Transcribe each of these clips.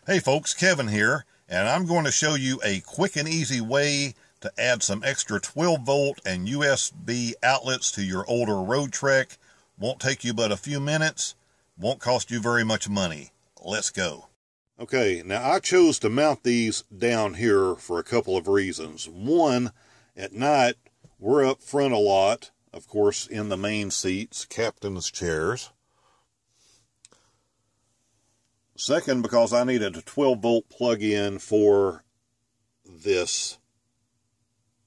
Hey folks, Kevin here, and I'm going to show you a quick and easy way to add some extra 12 volt and USB outlets to your older Roadtrek. Won't take you but a few minutes, won't cost you very much money. Let's go. Okay, now I chose to mount these down here for a couple of reasons. One, at night we're up front a lot, of course in the main seats, captain's chairs. Second, because I needed a 12 volt plug-in for this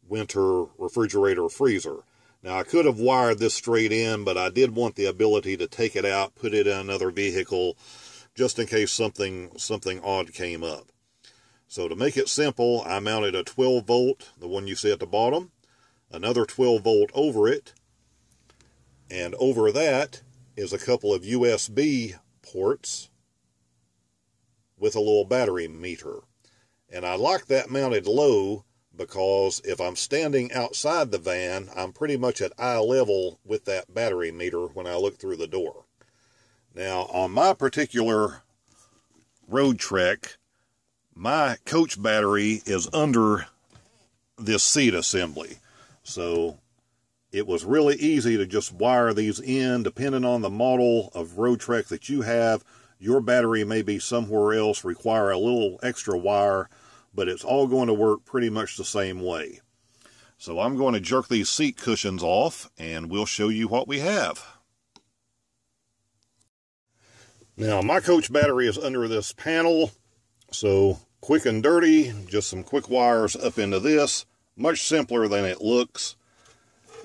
winter refrigerator freezer. Now I could have wired this straight in, but I did want the ability to take it out, put it in another vehicle, just in case something odd came up. So to make it simple, I mounted a 12 volt, the one you see at the bottom, another 12 volt over it, and over that is a couple of USB ports with a little battery meter. And I like that mounted low because if I'm standing outside the van, I'm pretty much at eye level with that battery meter when I look through the door. Now, on my particular Roadtrek, my coach battery is under this seat assembly. So it was really easy to just wire these in. Depending on the model of Roadtrek that you have, your battery may be somewhere else, require a little extra wire, but it's all going to work pretty much the same way. So I'm going to jerk these seat cushions off and we'll show you what we have. Now my coach battery is under this panel, so quick and dirty, just some quick wires up into this. Much simpler than it looks.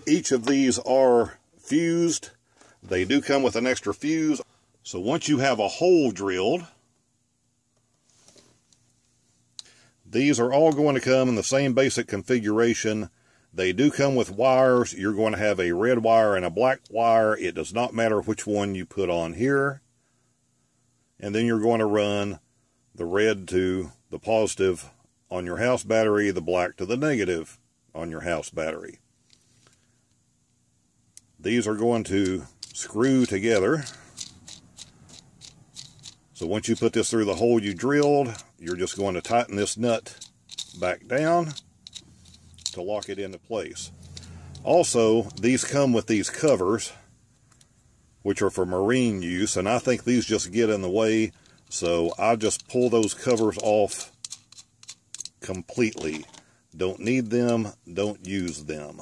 Each of these are fused. They do come with an extra fuse. So once you have a hole drilled, these are all going to come in the same basic configuration. They do come with wires. You're going to have a red wire and a black wire. It does not matter which one you put on here. And then you're going to run the red to the positive on your house battery, the black to the negative on your house battery. These are going to screw together. So once you put this through the hole you drilled, you're just going to tighten this nut back down to lock it into place. Also, these come with these covers, which are for marine use, and I think these just get in the way, so I'll just pull those covers off completely. Don't need them, don't use them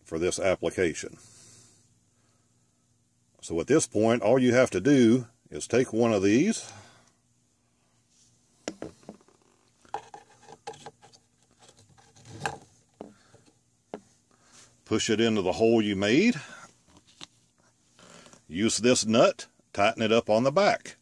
for this application. So at this point, all you have to do is take one of these, push it into the hole you made, use this nut, tighten it up on the back.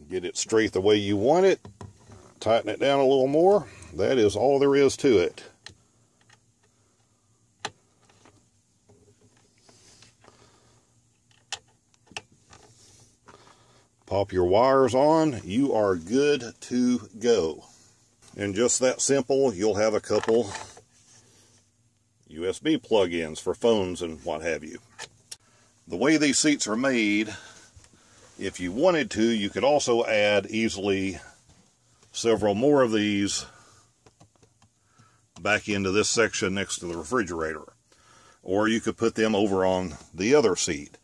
Get it straight the way you want it, tighten it down a little more. That is all there is to it. Pop your wires on, you are good to go. And just that simple, you'll have a couple USB plug-ins for phones and what have you. The way these seats are made, if you wanted to, you could also add easily several more of these back into this section next to the refrigerator. Or you could put them over on the other seat.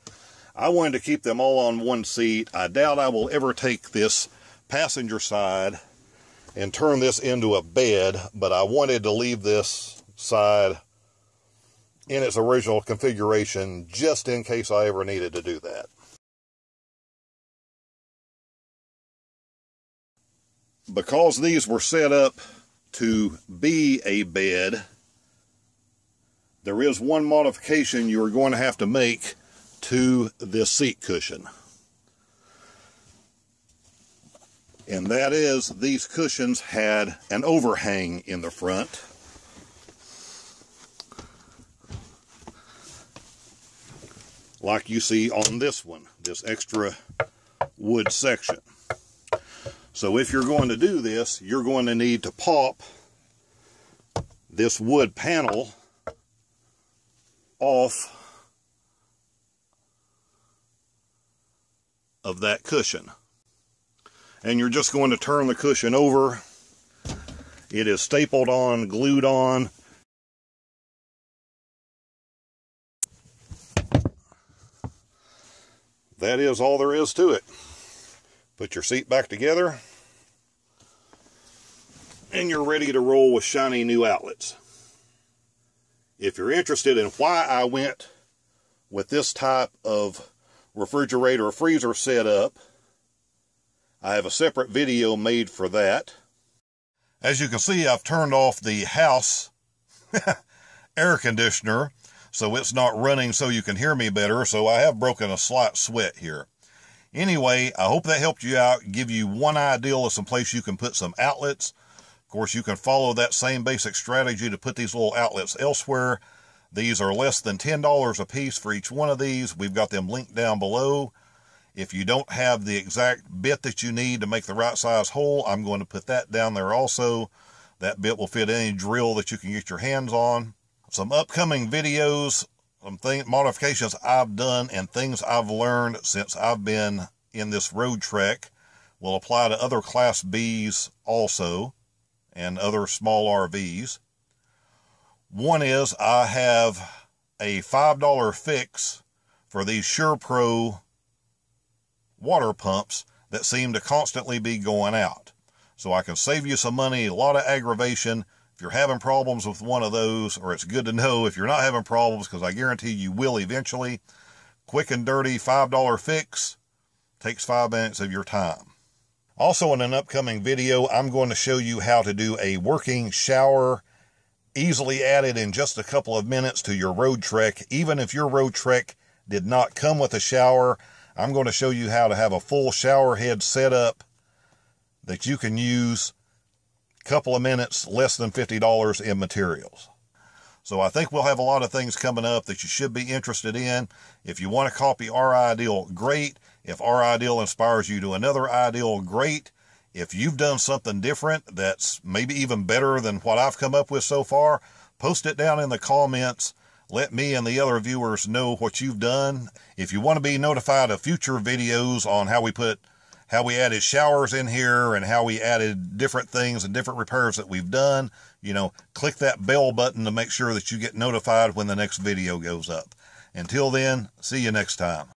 I wanted to keep them all on one seat. I doubt I will ever take this passenger side and turn this into a bed, but I wanted to leave this side in its original configuration just in case I ever needed to do that. Because these were set up to be a bed, there is one modification you are going to have to make to this seat cushion. And that is, these cushions had an overhang in the front. Like you see on this one, this extra wood section. So if you're going to do this, you're going to need to pop this wood panel off of that cushion. And you're just going to turn the cushion over. It is stapled on, glued on. That is all there is to it. Put your seat back together, and you're ready to roll with shiny new outlets. If you're interested in why I went with this type of refrigerator or freezer setup, I have a separate video made for that. As you can see, I've turned off the house air conditioner, so it's not running so you can hear me better, so I have broken a slight sweat here. Anyway, I hope that helped you out, give you one idea of some place you can put some outlets. Of course, you can follow that same basic strategy to put these little outlets elsewhere. These are less than $10 a piece for each one of these. We've got them linked down below. If you don't have the exact bit that you need to make the right size hole, I'm going to put that down there also. That bit will fit any drill that you can get your hands on. Some upcoming videos, some modifications I've done and things I've learned since I've been in this Roadtrek will apply to other Class Bs also and other small RVs. One is I have a $5 fix for these SurePro water pumps that seem to constantly be going out. So I can save you some money, a lot of aggravation. If you're having problems with one of those, or it's good to know if you're not having problems, because I guarantee you will eventually. Quick and dirty $5 fix, takes 5 minutes of your time. Also in an upcoming video, I'm going to show you how to do a working shower, easily added in just a couple of minutes to your Roadtrek. Even if your Roadtrek did not come with a shower, I'm going to show you how to have a full shower head setup that you can use. Couple of minutes, less than $50 in materials. So I think we'll have a lot of things coming up that you should be interested in. If you want to copy our ideal, great. If our ideal inspires you to another ideal, great. If you've done something different that's maybe even better than what I've come up with so far, post it down in the comments. Let me and the other viewers know what you've done. If you want to be notified of future videos on how we added showers in here and how we added different things and different repairs that we've done, click that bell button to make sure that you get notified when the next video goes up. Until then, see you next time.